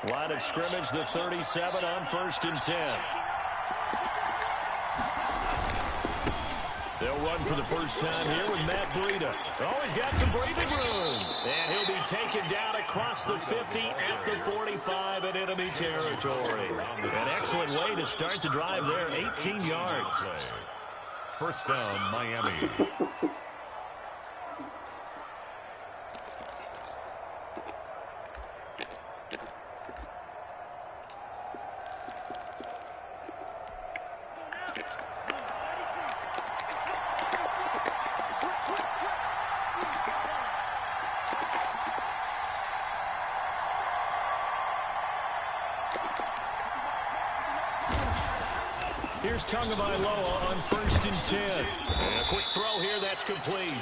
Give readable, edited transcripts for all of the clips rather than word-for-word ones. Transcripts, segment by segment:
Line of scrimmage, the 37 on 1st and 10. They'll run for the first time here with Matt Breida. Oh, he's got some breathing room. And he'll be taken down across the 50 at the 45 in enemy territory. An excellent way to start the drive there, 18 yards. First down, Miami. Here's Tagovailoa on 1st and 10. And a quick throw here, that's complete.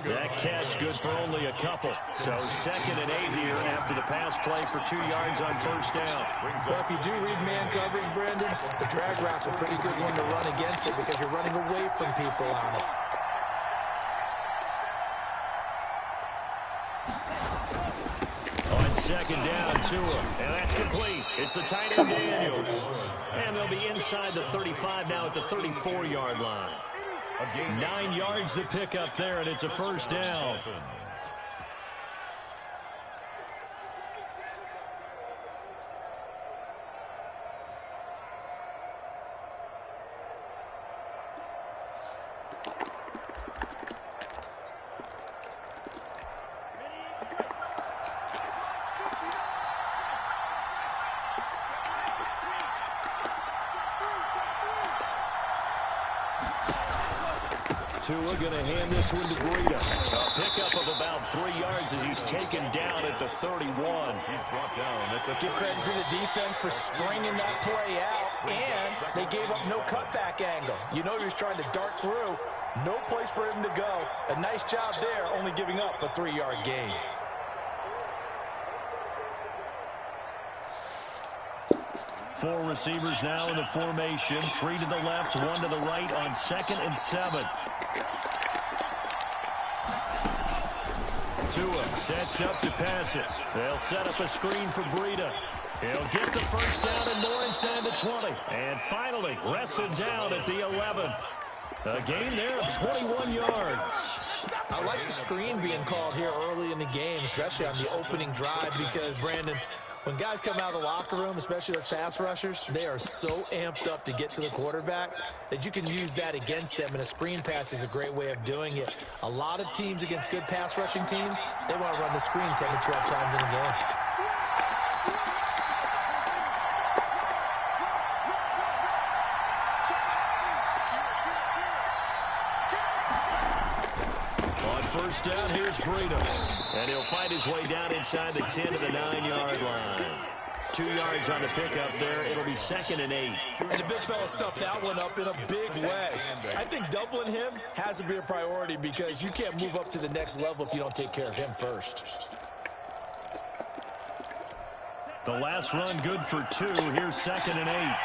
That catch good for only a couple. So 2nd and 8 here after the pass play for 2 yards on 1st down. Well, if you do read man coverage, Brandon, the drag route's a pretty good one to run against it because you're running away from people on it. On 2nd down, Tua, and that's complete. It's the tight end Daniels. And they'll be inside the 35 now at the 34-yard line. 9 yards to pick up there, and it's a first down. Tua going to hand this one to Breida. A pickup of about 3 yards as he's taken down at the 31. He's brought down at the Give credit to the defense for stringing that play out, and they gave up no cutback angle. You know he was trying to dart through. No place for him to go. A nice job there, only giving up a 3-yard gain. Four receivers now in the formation. 3 to the left, 1 to the right on 2nd and 7. Tua sets up to pass it. They'll set up a screen for Breida. He'll get the first down and more inside the 20. And finally wrestled down at the 11. A gain there of 21 yards. I like the screen being called here early in the game, especially on the opening drive, because, Brandon, when guys come out of the locker room, especially those pass rushers, they are so amped up to get to the quarterback that you can use that against them, and a screen pass is a great way of doing it. A lot of teams against good pass rushing teams, they want to run the screen 10 to 12 times in a game. First down, here's Breida. And he'll find his way down inside the 10 to the 9-yard line. 2 yards on the pickup there. It'll be 2nd and 8. And the big fella stuffed that one up in a big way. I think doubling him has to be a priority because you can't move up to the next level if you don't take care of him first. The last run good for 2. Here's 2nd and 8.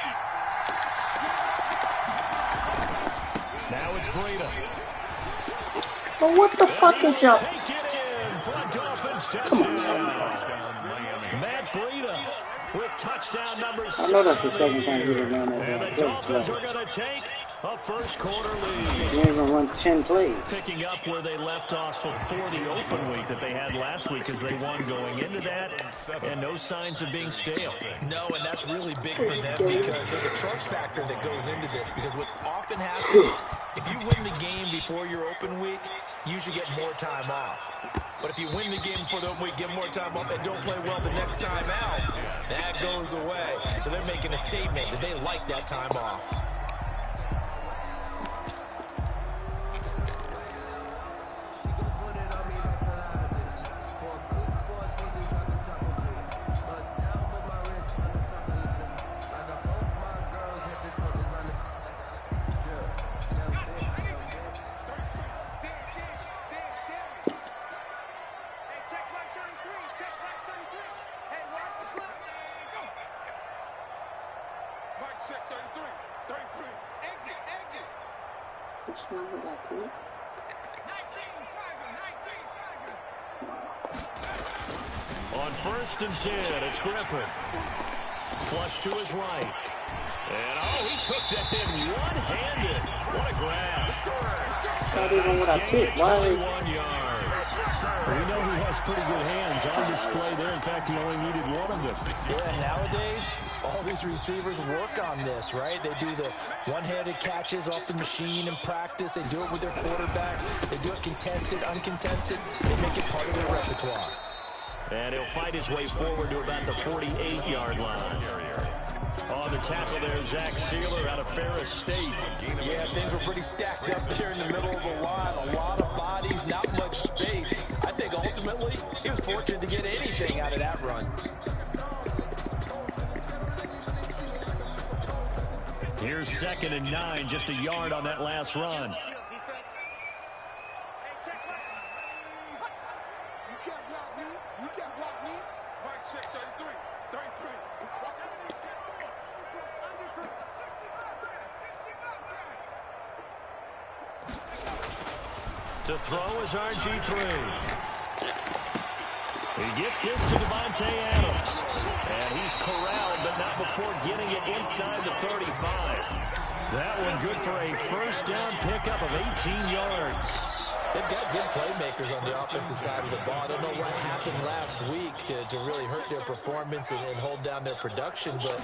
Now it's Breida. Well, what the fuck is y'all? Come on, Matt Breida with touchdown number 6. I know that's the second time you've run that And damn the play. Dolphins are going to take a first quarter lead. You ain't gonna run 10 plays. Picking up where they left off before the open week that they had last week as they won going into that, and no signs of being stale. No, and that's really big for them because there's a trust factor that goes into this, because what often happens, if you win the game before your open week, you usually get more time off. But if you win the game before the open week, get more time off, and don't play well the next time out, that goes away. So they're making a statement that they like that time off. What's wrong with that, dude? On 1st and 10, it's Griffin. Flush to his right. And, oh, he took that in one-handed. What a grab. Not even what I took. Why is... 21 yards. We know he has pretty good hands on display there. In fact, he only needed one of them. Yeah, nowadays, all these receivers work on this, right? They do the one-handed catches off the machine in practice. They do it with their quarterbacks. They do it contested, uncontested. They make it part of their repertoire. And he'll fight his way forward to about the 48-yard line. On the tackle there, Zach Sealer out of Ferris State. Yeah, things were pretty stacked up there in the middle of the line. A lot of bodies, not much space. I think ultimately he was fortunate to get anything out of that run. Here's 2nd and 9, just a yard on that last run. To throw is RG3. He gets this to Devontae Adams. And he's corralled, but not before getting it inside the 35. That one good for a first down pickup of 18 yards. They've got good playmakers on the offensive side of the ball. I don't know what happened last week to really hurt their performance and hold down their production, but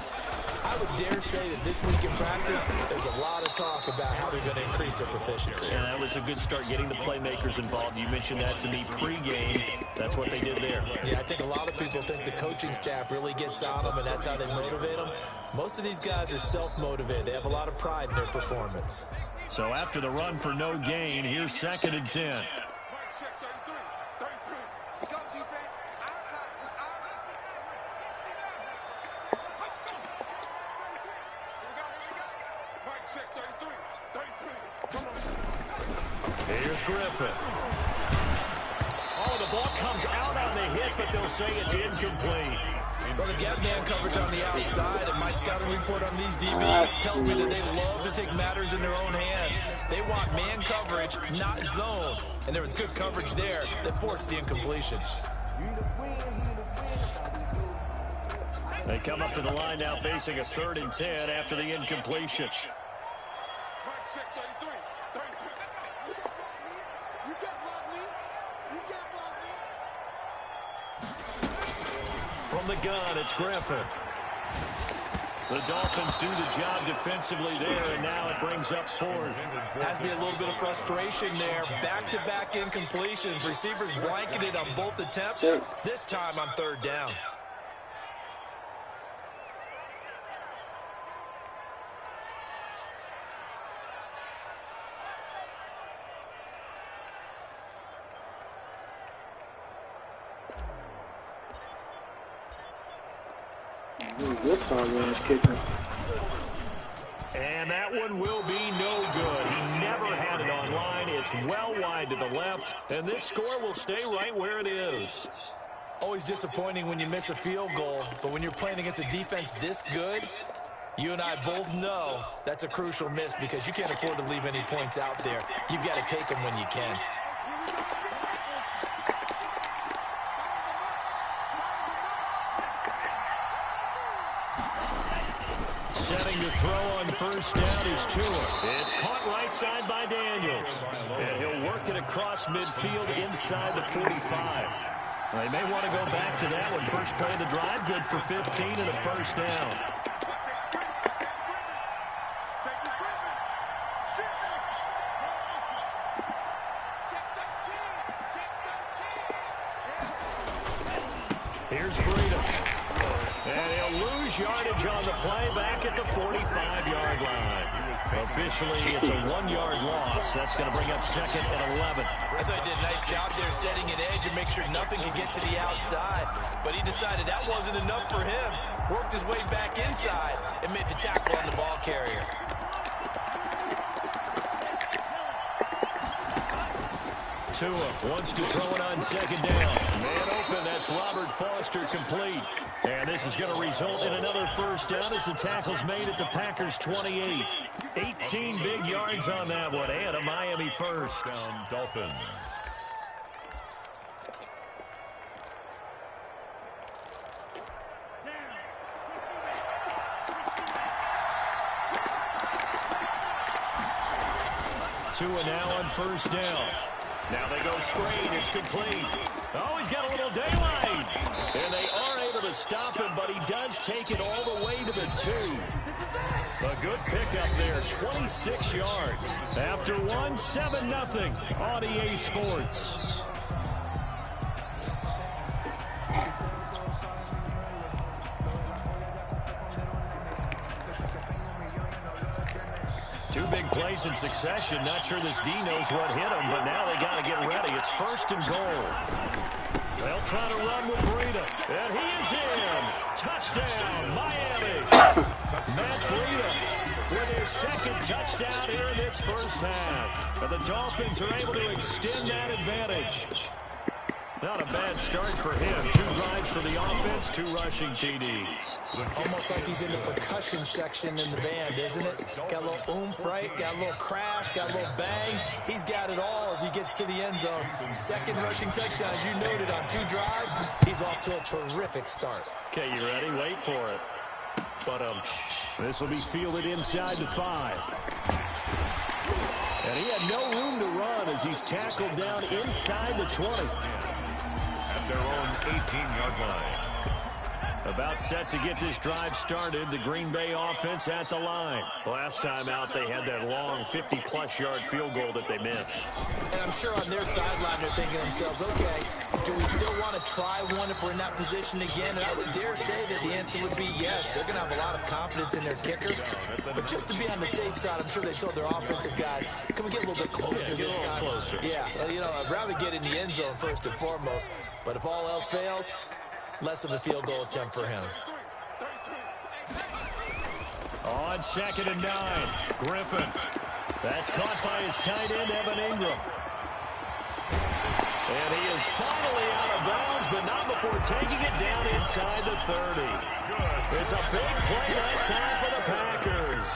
I would dare say that this week in practice, there's a lot of talk about how they're going to increase their proficiency. And that was a good start, getting the playmakers involved. You mentioned that to me pregame. That's what they did there. Yeah, I think a lot of people think the coaching staff really gets on them, and that's how they motivate them. Most of these guys are self-motivated. They have a lot of pride in their performance. So after the run for no gain, here's 2nd and 10. Here's Griffin. Oh, the ball comes out on the hit, but they'll say it's incomplete. Well, they've got man coverage on the outside, and my scouting report on these DBs tells me that they love to take matters in their own hands. They want man coverage, not zone. And there was good coverage there that forced the incompletion. They come up to the line now facing a 3rd and 10 after the incompletion. From the gun, it's Griffin. The Dolphins do the job defensively there, and now it brings up 4th. Has to be a little bit of frustration there. Back-to-back incompletions. Receivers blanketed on both attempts. This time on 3rd down. This all-ass kicker. And that one will be no good. He never had it on line. It's well wide to the left, and this score will stay right where it is. Always disappointing when you miss a field goal, but when you're playing against a defense this good, you and I both know that's a crucial miss because you can't afford to leave any points out there. You've got to take them when you can. Setting to throw on 1st down is Tua. It's caught right side by Daniels. And he'll work it across midfield inside the 45. They may want to go back to that one. First play of the drive, good for 15 and a first down. Here's Breida. And he'll lose yardage on the play back at the 45-yard line. Officially, it's a 1-yard loss. That's going to bring up 2nd and 11. I thought he did a nice job there setting an edge and make sure nothing could get to the outside. But he decided that wasn't enough for him. Worked his way back inside and made the tackle on the ball carrier. Tua wants to throw it on 2nd down. Man open, that's Robert Foster complete. And this is going to result in another first down as the tackle's made at the Packers' 28. 18 big yards on that one, and a Miami first. Down Dolphins. Tua now on first down. Now they go screen. It's complete. Oh, he's got a little daylight. And they are able to stop him, but he does take it all the way to the 2. A good pickup there, 26 yards. After 1, 7-0 on EA Sports. Two big plays in succession. Not sure this D knows what hit him, but now they got to get ready. It's 1st and goal. They'll try to run with Breida. And he is in. Touchdown, Miami. Matt Breida with his 2nd touchdown here in this first half. But the Dolphins are able to extend that advantage. Not a bad start for him. 2 drives for the offense, 2 rushing TDs. Almost like he's in the percussion section in the band, isn't it? Got a little oomph, right? Got a little crash, got a little bang. He's got it all as he gets to the end zone. 2nd rushing touchdown, as you noted, on 2 drives. He's off to a terrific start. Okay, you ready? Wait for it. But this will be fielded inside the 5. And he had no room to run as he's tackled down inside the 20. Their own 18-yard line. About set to get this drive started. The Green Bay offense at the line. Last time out, they had that long 50-plus yard field goal that they missed. And I'm sure on their sideline they're thinking to themselves, okay, do we still want to try one if we're in that position again? And I would dare say that the answer would be yes. They're going to have a lot of confidence in their kicker. But just to be on the safe side, I'm sure they told their offensive guys, can we get a little bit closer this time? Closer. Yeah, you know, I'd rather get in the end zone first and foremost. But if all else fails, less of a field goal attempt for him. On 2nd and 9, Griffin. That's caught by his tight end, Evan Ingram. And he is finally out of bounds, but not before taking it down inside the 30. It's a big play that time for the Packers.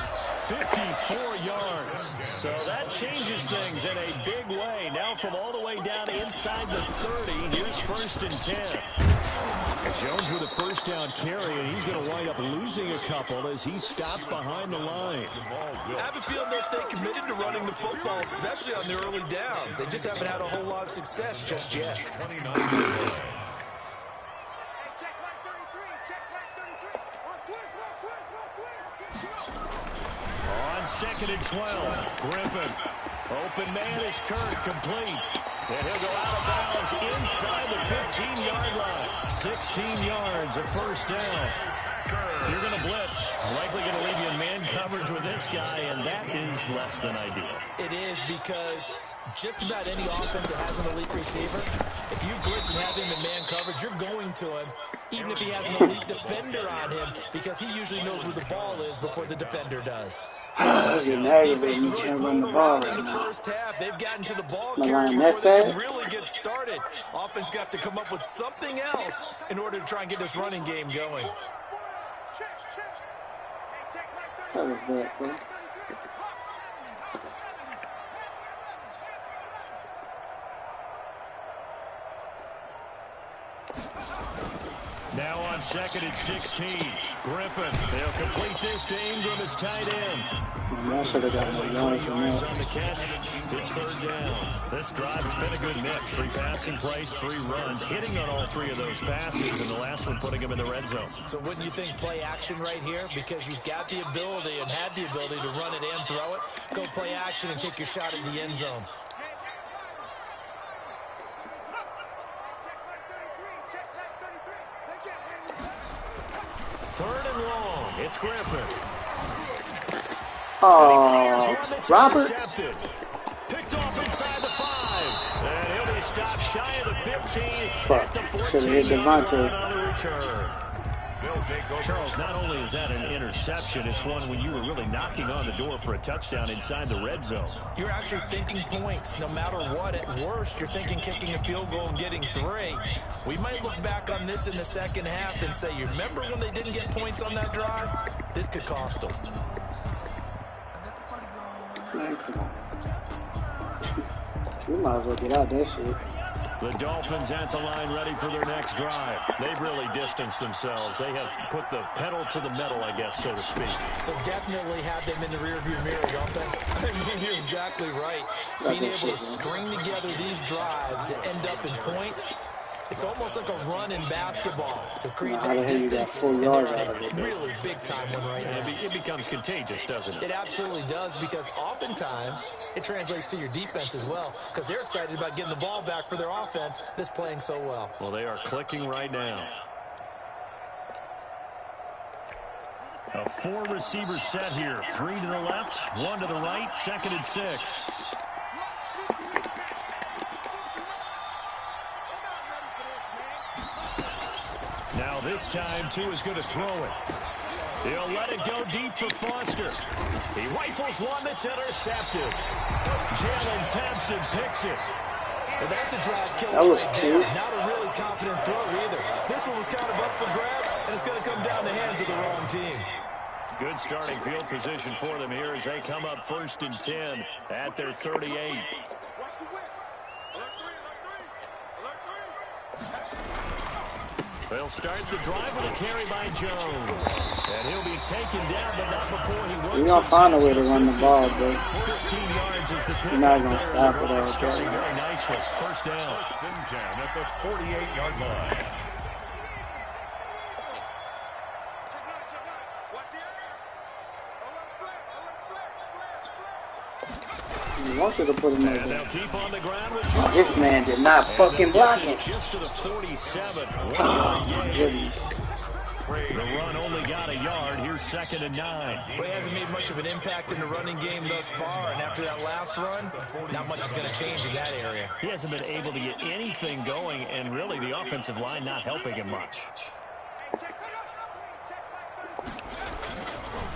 54 yards. So that changes things in a big way. Now from all the way down inside the 30, here's 1st and 10. Jones with a 1st down carry, and he's going to wind up losing a couple as he's stopped behind the line. I have a feeling they'll stay committed to running the football, especially on the early downs. They just haven't had a whole lot of success just yet. On 2nd and 12, Griffin. Open man is Kirk, complete. And he'll go out of bounds inside the 15-yard line. 16 yards, a 1st down. If you're going to blitz, likely going to leave you in man coverage with this guy, and that is less than ideal. It is, because just about any offense that has an elite receiver, if you blitz and have him in man coverage, you're going to him, even if he has an elite defender on him, because he usually knows where the ball is before the defender does. Getting aggravated. You can't run the ball right now. First half, they've gotten to the ball My carrier line, before that's they it. can really get started. Offense got to come up with something else in order to try and get this running game going. What is that, bro? Now on 2nd and 16, Griffin. They'll complete this to Ingram as tight end. I should have got more yards from Yards that. on the catch. It's 3rd down. This drive has been a good mix. 3 passing plays, 3 runs, hitting on all 3 of those passes, and the last one putting him in the red zone. So wouldn't you think play action right here? Because you've got the ability and had the ability to run it and throw it. Go play action and take your shot at the end zone. Third and long. It's Griffin. Oh, Robert. Picked off inside the 5. And he'll be stopped shy of the 15. Fuck. At the Should have hit 14-yard line Devontae. on the return. Charles, not only is that an interception, it's one when you were really knocking on the door for a touchdown inside the red zone. You're actually thinking points no matter what. At worst, you're thinking kicking a field goal and getting 3. We might look back on this in the second half and say, you remember when they didn't get points on that drive? This could cost them. Man, come on. You might as well get out that shit. The Dolphins at the line ready for their next drive. They've really distanced themselves. They have put the pedal to the metal, I guess, so to speak. So definitely have them in the rearview mirror, don't they? I mean, you're exactly right. Being able to string together these drives that end up in points, it's almost like a run in basketball to create that distance. 4 yards out of it. Really big time one right now. It becomes contagious, doesn't it? It absolutely does, because oftentimes it translates to your defense as well, because they're excited about getting the ball back for their offense that's playing so well. Well, they are clicking right now. A 4-receiver set here. 3 to the left, 1 to the right, 2nd and 6. Now this time, Tua is going to throw it. He'll let it go deep for Foster. He rifles one that's intercepted. Jalen Thompson picks it. Well, that's a drive killer. That was cute. Not a really confident throw either. This one was kind of up for grabs, and it's going to come down the hands of the wrong team. Good starting field position for them here as they come up 1st and 10 at their 38. They'll start the drive with a carry by Jones. And he'll be taken down, but not before he works. You're going to find a way to run the ball, bro. 15 yards is the pick. You're not going to stop it all Starting day. very nicely. 1st down. 1st and 10 at the 48-yard line. He wants you to put him And over. they'll keep on the ground with Oh, Jones. this man did not fucking block him. Just to the 47. Oh, my goodness. The run only got a yard. Here's 2nd and 9. Well, he hasn't made much of an impact in the running game thus far, and after that last run, not much is going to change in that area. He hasn't been able to get anything going, and really the offensive line not helping him much.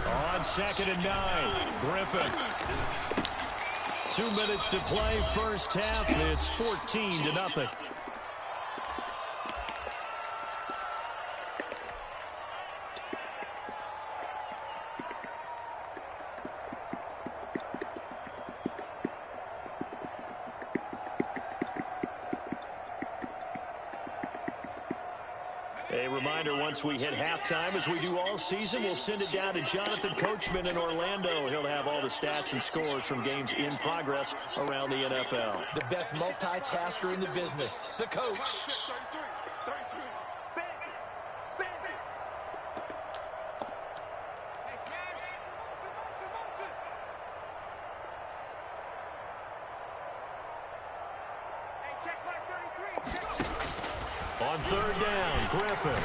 On 2nd and 9, Griffin. 2 minutes to play, 1st half. It's 14-0. A reminder, once we hit halftime, as we do all season, we'll send it down to Jonathan Coachman in Orlando. He'll have all the stats and scores from games in progress around the NFL. The best multitasker in the business, the coach. On 3rd down, Griffin.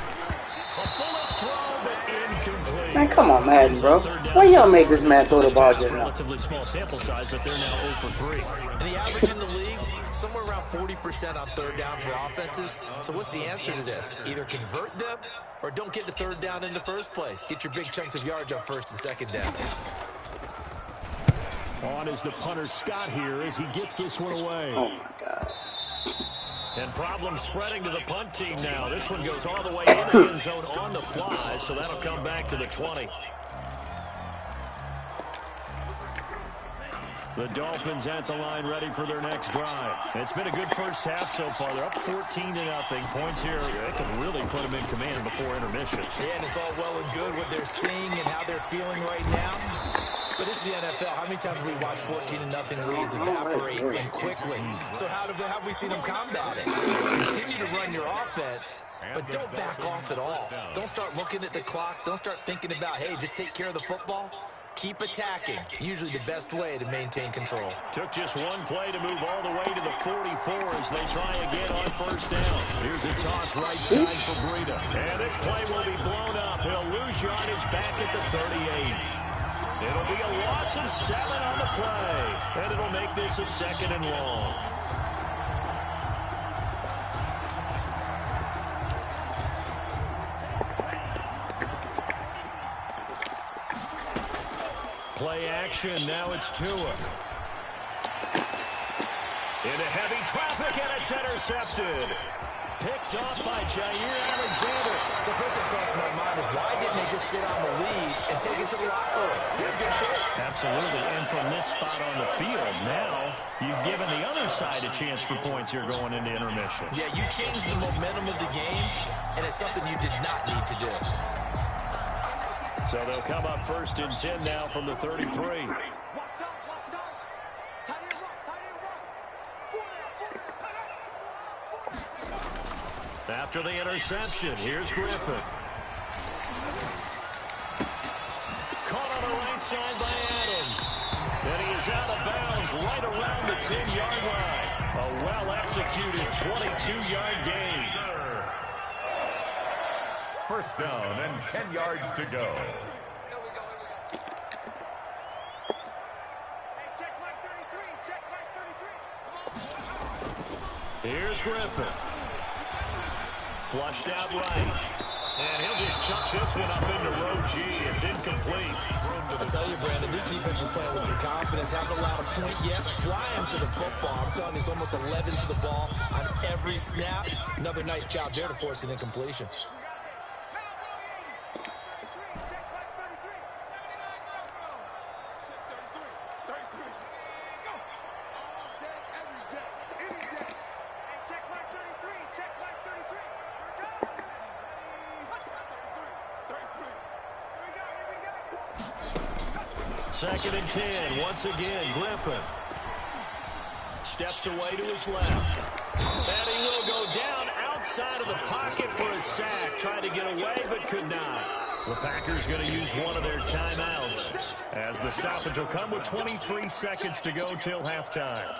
A bullet throw, but incomplete. Man, come on, Madden, bro. Why y'all make this man throw the ball just now? Relatively small sample size, but they're now 0 for 3. And the average in the league, somewhere around 40% on 3rd down for offenses. So what's the answer to this? Either convert them or don't get the 3rd down in the first place. Get your big chunks of yards on 1st and 2nd down. On is the punter Scott here as he gets this one away. Oh, my God. And problems spreading to the punt team now. This one goes all the way into the end zone on the fly, so that'll come back to the 20. The Dolphins at the line ready for their next drive. It's been a good 1st half so far. They're up 14-0. Points here, they can really put them in command before intermission. Yeah, and it's all well and good what they're seeing and how they're feeling right now. But this is the NFL. How many times have we watched 14-0 leads evaporate and quickly? So how have we seen them combat it? Continue to run your offense, but don't back off at all. Don't start looking at the clock. Don't start thinking about, hey, just take care of the football. Keep attacking. Usually the best way to maintain control. Took just one play to move all the way to the 44 as they try again on 1st down. Here's a toss right side for Breida. And this play will be blown up. He'll lose yardage back at the 38. It'll be a loss of 7 on the play, and it'll make this a 2nd and long. Play action, now it's Tua. Into heavy traffic, and it's intercepted. Picked off by Jair Alexander. So first thing crossed my mind is why didn't they just sit on the lead and take it to the locker room? They're in good shape. Absolutely, and from this spot on the field, now you've given the other side a chance for points here going into intermission. Yeah, you changed the momentum of the game, and it's something you did not need to do. So they'll come up 1st and 10 now from the 33. After the interception, here's Griffin. Caught on the right side by Adams. And he is out of bounds right around the 10-yard line. A well-executed 22-yard gain. 1st down and 10 yards to go. Here's Griffin. Flushed out right. And he'll just chuck this one up into row G. It's incomplete. I tell you, Brandon, this defense is playing with some confidence. Haven't allowed a point yet. Flying to the football. I'm telling you, it's almost 11 to the ball on every snap. Another nice job there to force an incompletion. Second and 10. Once again, Griffin steps away to his left. And he will go down outside of the pocket for a sack. Tried to get away, but could not. The Packers going to use one of their timeouts, as the stoppage will come with 23 seconds to go till halftime.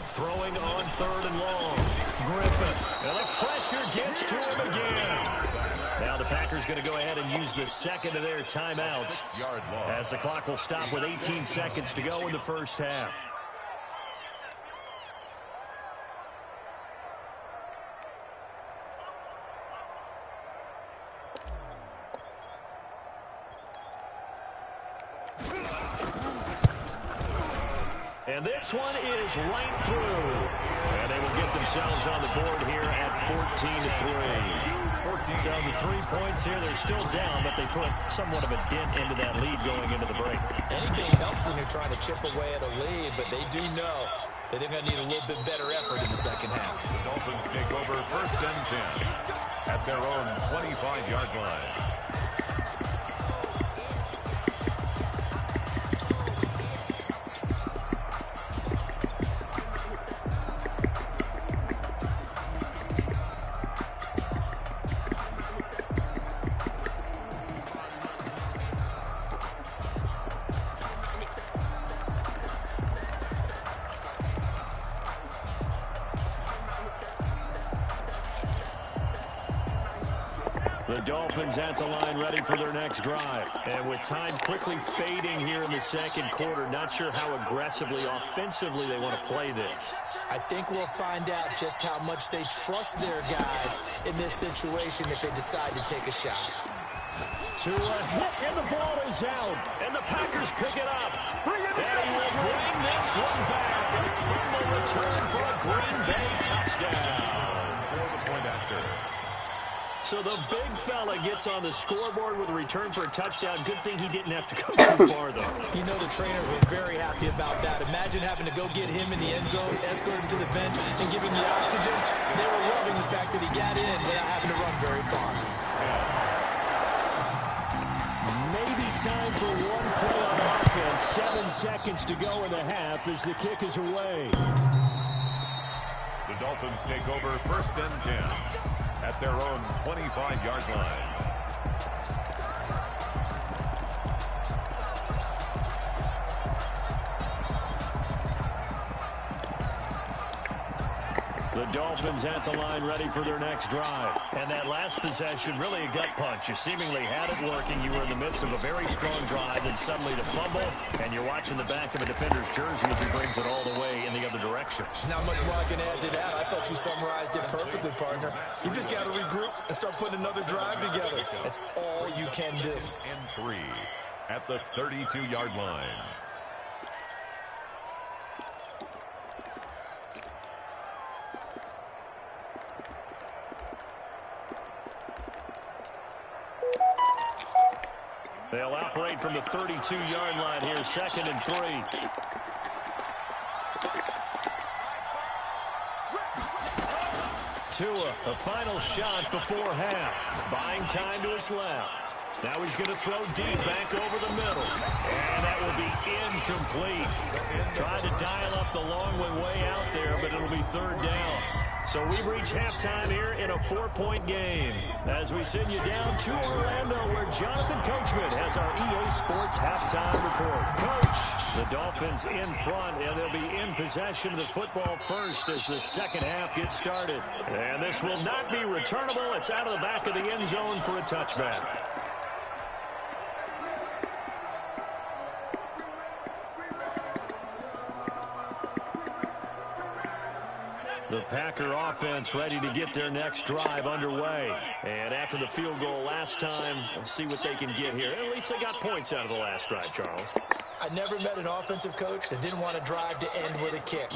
Throwing on 3rd and long. Griffin. And the pressure gets to him again. Now the Packers going to go ahead and use the second of their timeouts, as the clock will stop with 18 seconds to go in the 1st half. And this one is right through. And they will get themselves on the board here at 14-3. So the 3 points here, they're still down, but they put somewhat of a dent into that lead going into the break. Anything helps when you're trying to chip away at a lead, but they do know that they're going to need a little bit better effort in the second half. The Dolphins take over 1st and 10 at their own 25-yard line. The Dolphins at the line ready for their next drive. And with time quickly fading here in the 2nd quarter, not sure how aggressively, offensively they want to play this. I think we'll find out just how much they trust their guys in this situation if they decide to take a shot. To a hit, and the ball is out. And the Packers pick it up. And he will bring this one back. A fumble return for a Green Bay touchdown. For the point after. So the big fella gets on the scoreboard with a return for a touchdown. Good thing he didn't have to go too far, though. You know the trainers were very happy about that. Imagine having to go get him in the end zone, escort him to the bench, and give him the oxygen. They were loving the fact that he got in without having to run very far. Maybe time for one play on offense. 7 seconds to go in the half as the kick is away. The Dolphins take over 1st and 10 at their own 25-yard line. The Dolphins at the line ready for their next drive. And that last possession, really a gut punch. You seemingly had it working. You were in the midst of a very strong drive, and suddenly to fumble, and you're watching the back of a defender's jersey as he brings it all the way in the other direction. There's not much more I can add to that. I thought you summarized it perfectly, partner. You just got to regroup and start putting another drive together. That's all you can do. And 3 at the 32-yard line. They'll operate from the 32-yard line here, 2nd and 3. Tua, a final shot before half. Buying time to his left. Now he's going to throw deep back over the middle. And that will be incomplete. Trying to dial up the long one way out there, but it'll be 3rd down. So we've reached halftime here in a 4-point game. As we send you down to Orlando, where Jonathan Coachman has our EA Sports halftime report. Coach, the Dolphins in front, and they'll be in possession of the football first as the second half gets started. And this will not be returnable. It's out of the back of the end zone for a touchback. The Packer offense ready to get their next drive underway. And after the field goal last time, we'll see what they can get here. At least they got points out of the last drive, Charles. I never met an offensive coach that didn't want to drive to end with a kick.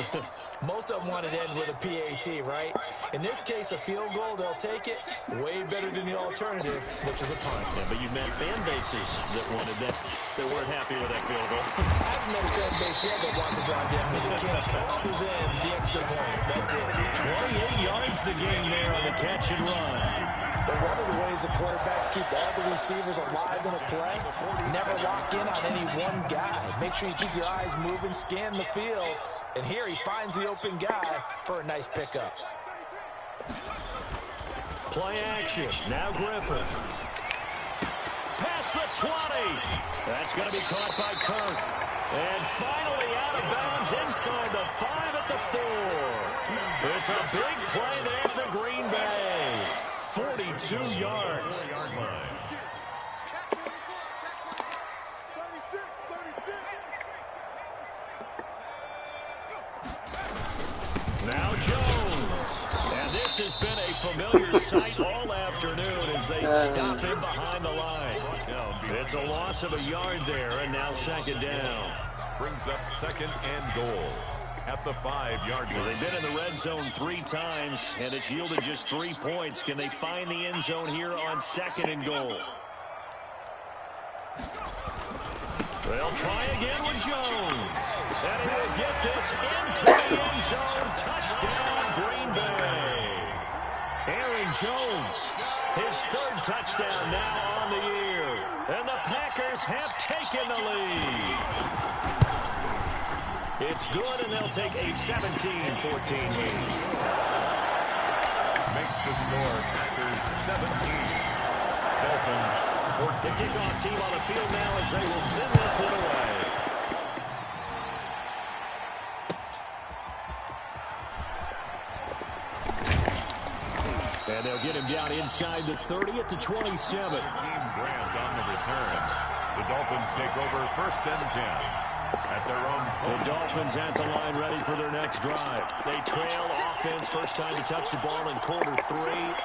Most of them wanted to end with a PAT, right? In this case, a field goal, they'll take it. Way better than the alternative, which is a punt. Yeah, but you've met fan bases that wanted that, that weren't happy with that field goal. I haven't met a fan base yet that wants to drive down with a kick, other than the extra point. That's it. 28 yards the game there on the catch and run. But one of the ways the quarterbacks keep all the receivers alive in a play, never lock in on any one guy. Make sure you keep your eyes moving, scan the field. And here he finds the open guy for a nice pickup. Play action. Now Griffin. Past the 20. That's going to be caught by Kirk. And finally out of bounds inside the 5 at the 4. It's a big play there for Green Bay. 42 yards. Now Jones. And this has been a familiar sight all afternoon as they stop him behind the line. It's a loss of a yard there, and now 2nd down. Brings up 2nd and goal at the 5-yard line. Well, they've been in the red zone 3 times, and it's yielded just 3 points. Can they find the end zone here on 2nd and goal? They'll try again with Jones. And he will get this into the end zone. Touchdown, Green Bay. Aaron Jones, his 3rd touchdown now on the year. And the Packers have taken the lead. It's good, and they'll take a 17-14 lead. Makes the score Packers 17. Dolphins 14. The kickoff team on the field now as they will send this one away. And they'll get him down inside the 30 at the 27. Grant on the return. The Dolphins take over 1st and 10. At their own 20. The Dolphins at the line ready for their next drive. They trail offense, first time to touch the ball in quarter 3,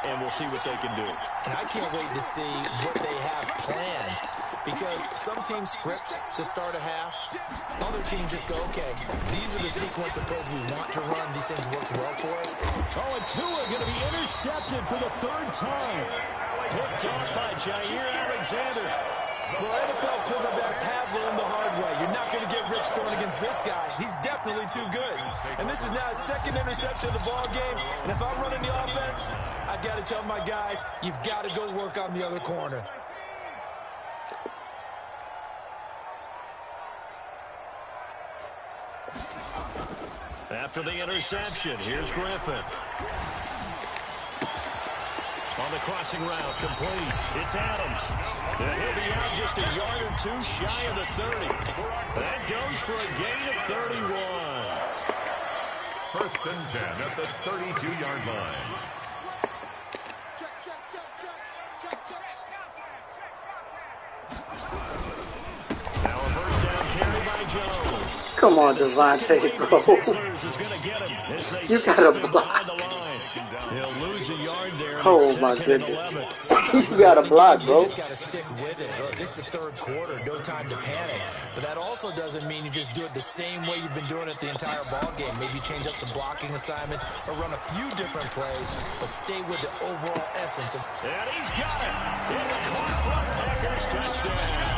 and we'll see what they can do. And I can't wait to see what they have planned, because some teams script to start a half. Other teams just go, okay, these are the sequence of plays we want to run. These things worked well for us. Oh, and Tua going to be intercepted for the 3rd time. Picked off by Jair Alexander. Well, NFL quarterbacks have learned the hard way. You're not going to get rich throwing against this guy. He's definitely too good. And this is now his 2nd interception of the ball game. And if I'm running the offense, I've got to tell my guys, you've got to go work on the other corner. After the interception, here's Griffin. On the crossing route, complete. It's Adams. And he'll be out just a yard or 2 shy of the 30. That goes for a gain of 31. first and 10 at the 32-yard line. Now a first down carry by Jones. Come on, Devontae, bro. You gotta block. He'll lose a yard there. Oh my goodness. You gotta block, bro. You just gotta stick with it. Look, it's the third quarter, no time to panic. But that also doesn't mean you just do it the same way you've been doing it the entire ball game. Maybe change up some blocking assignments or run a few different plays, but stay with the overall essence. And he's got it. It's caught from Packers touchdown.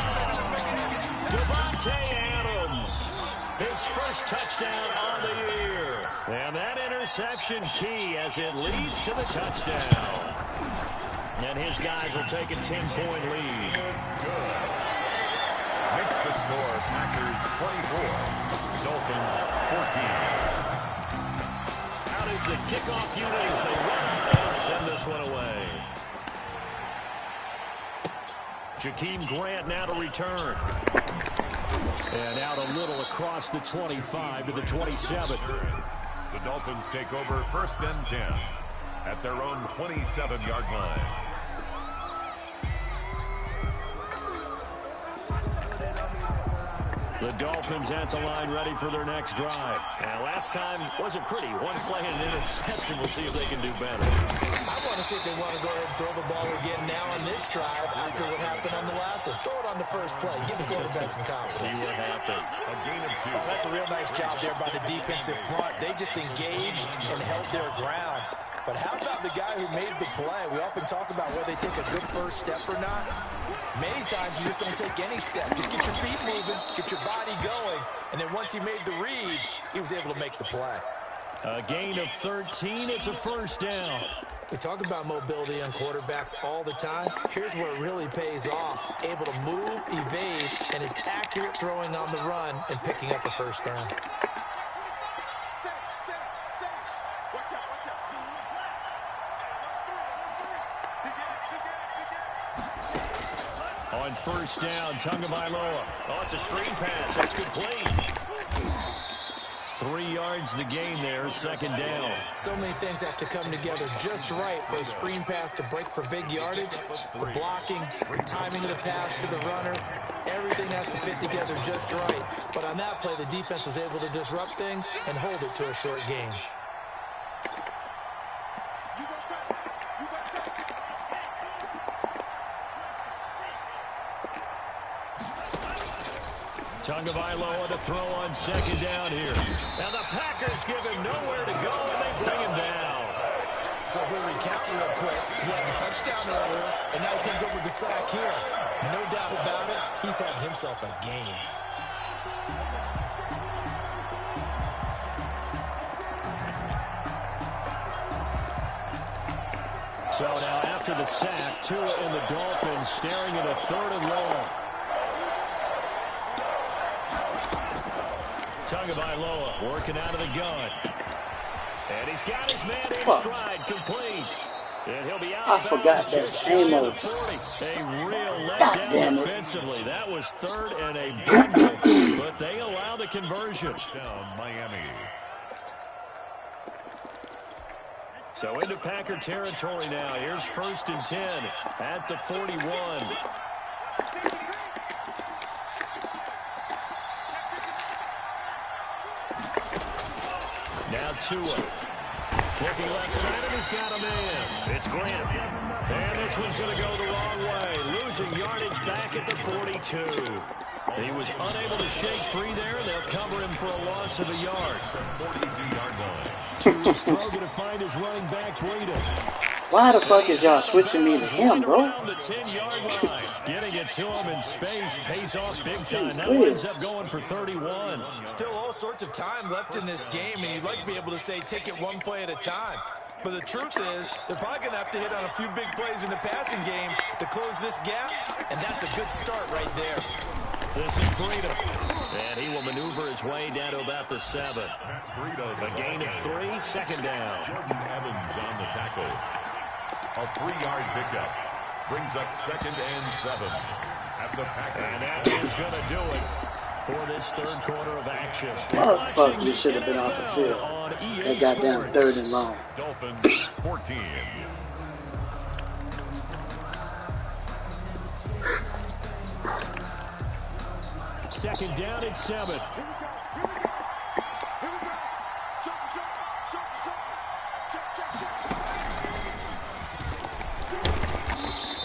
Devontae Adams, his first touchdown on the year. And that interception key as it leads to the touchdown. And his guys will take a 10-point lead. Good. Makes the score Packers 24, Dolphins 14. Out is the kickoff unit as they run out and send this one away. Jakeem Grant now to return. And out a little across the 25 to the 27. The Dolphins take over first and 10 at their own 27-yard line. The Dolphins at the line ready for their next drive. And last time wasn't pretty. One play and an interception. We'll see if they can do better. I want to see if they want to go ahead and throw the ball again now on this drive after what happened on the last one. Throw it on the first play. Give the quarterback some confidence. See what happens. A gain of 2. Oh, that's a real nice job there by the defensive front. They just engaged and held their ground. But how about the guy who made the play? We often talk about whether they take a good first step or not. Many times you just don't take any step. Just get your feet moving, get your body going, and then once he made the read, he was able to make the play. A gain of 13. It's a first down. We talk about mobility on quarterbacks all the time. Here's where it really pays off. Able to move, evade, and is accurate throwing on the run and picking up a first down. On first down, Tagovailoa. Oh, it's a screen pass. That's complete. 3 yards the gain there, second down. So many things have to come together just right for a screen pass to break for big yardage. The blocking, the timing of the pass to the runner, everything has to fit together just right. But on that play, the defense was able to disrupt things and hold it to a short gain. Tagovailoa to throw on second down here. Now the Packers give him nowhere to go, and they bring him down. So we'll recount real quick. He had the touchdown earlier, and now he comes over the sack here. No doubt about it, he's having himself a game. So now after the sack, Tua and the Dolphins staring at a 3rd and long. Tagovailoa working out of the gun. And he's got his man in stride, complete. And he'll be out. I forgot that's Amos. A real letdown defensively. That was 3rd and a bundle, but they allow the conversion. Down Miami. So into Packer territory now. Here's 1st and 10 at the 41. Now Tua. Looking left side, and he's got a man. It's Grant. And this one's going to go the wrong way. Losing yardage back at the 42. He was unable to shake free there, and they'll cover him for a loss of a yard. 42-yard line. Tua's throw going to find his running back, Breida. Why the fuck is y'all switching me to him, bro? Around the 10-yard line. Getting it to him in space pays off big time. That ends up going for 31. Still all sorts of time left in this game, and you'd like to be able to say take it one play at a time. But the truth is, they're probably going to have to hit on a few big plays in the passing game to close this gap, and that's a good start right there. This is Breida. And he will maneuver his way down to about the 7. A gain of 3, second down. Jordan Evans on the tackle. A 3-yard pickup. Brings up 2nd and 7 at the Packers. And that is going to do it. for this third quarter of action. Fuck, we should have been off the field. That goddamn third and long. Dolphins 14. Second down and 7.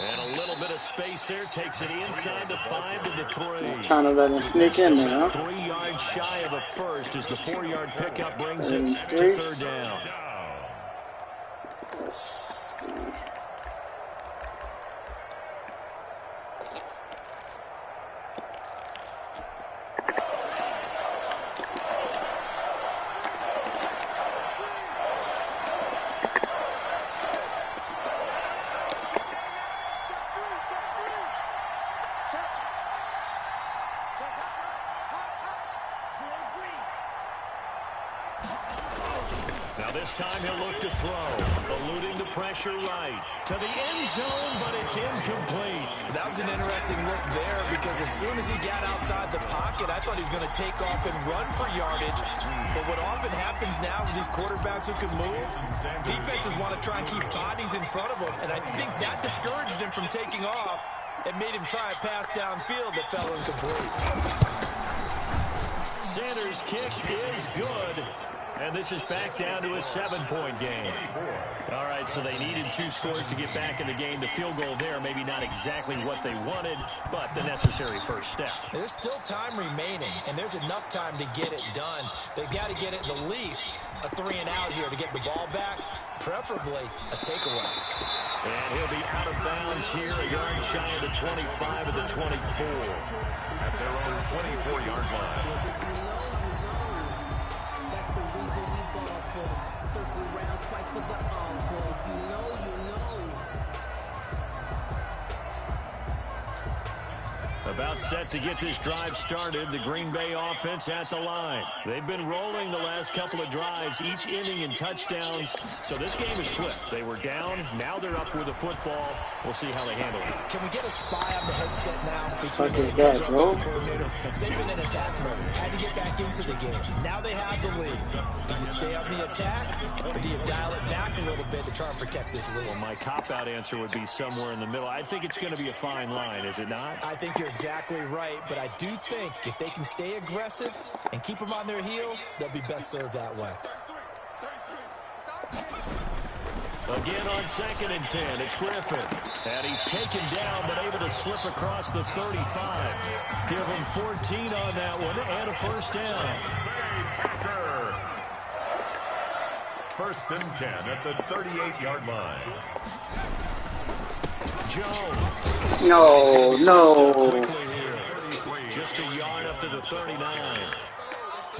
And a little bit of space there. Takes it inside the 5 to the 3. Trying to let him sneak in there, huh? 3 yards shy of a first as the 4-yard pickup brings it to third down. Let's see. Now this time he'll look to throw, eluding the pressure right to the end zone, but it's incomplete. That was an interesting look there because as soon as he got outside the pocket, I thought he was going to take off and run for yardage. But what often happens now with these quarterbacks who can move, defenses want to try and keep bodies in front of them, and I think that discouraged him from taking off and made him try a pass downfield that fell incomplete. Sanders' kick is good. And this is back down to a 7-point game. All right, so they needed 2 scores to get back in the game. The field goal there, maybe not exactly what they wanted, but the necessary first step. There's still time remaining, and there's enough time to get it done. They've got to get it the least a 3 and out here to get the ball back, preferably a takeaway. And he'll be out of bounds here, a yard shy of the 25 of the 24. At their own 24-yard line. About set to get this drive started, the Green Bay offense at the line. They've been rolling the last couple of drives, each inning in touchdowns. So this game is flipped. They were down, now they're up with the football. We'll see how they handle it. Can we get a spy on the headset now? What is that, bro? They've been in attack mode. Had to get back into the game. Now they have the lead. Do you stay on the attack, or do you dial it back a little bit to try and protect this lead? Well, my cop-out answer would be somewhere in the middle. I think it's going to be a fine line, is it not? I think you're exactly right, but I do think if they can stay aggressive and keep them on their heels, they'll be best served that way. Again on 2nd and 10, it's Griffin. And he's taken down, but able to slip across the 35. Give him 14 on that one, and a first down. First and 10 at the 38-yard line. Jones. No. Just a yard up to the 39.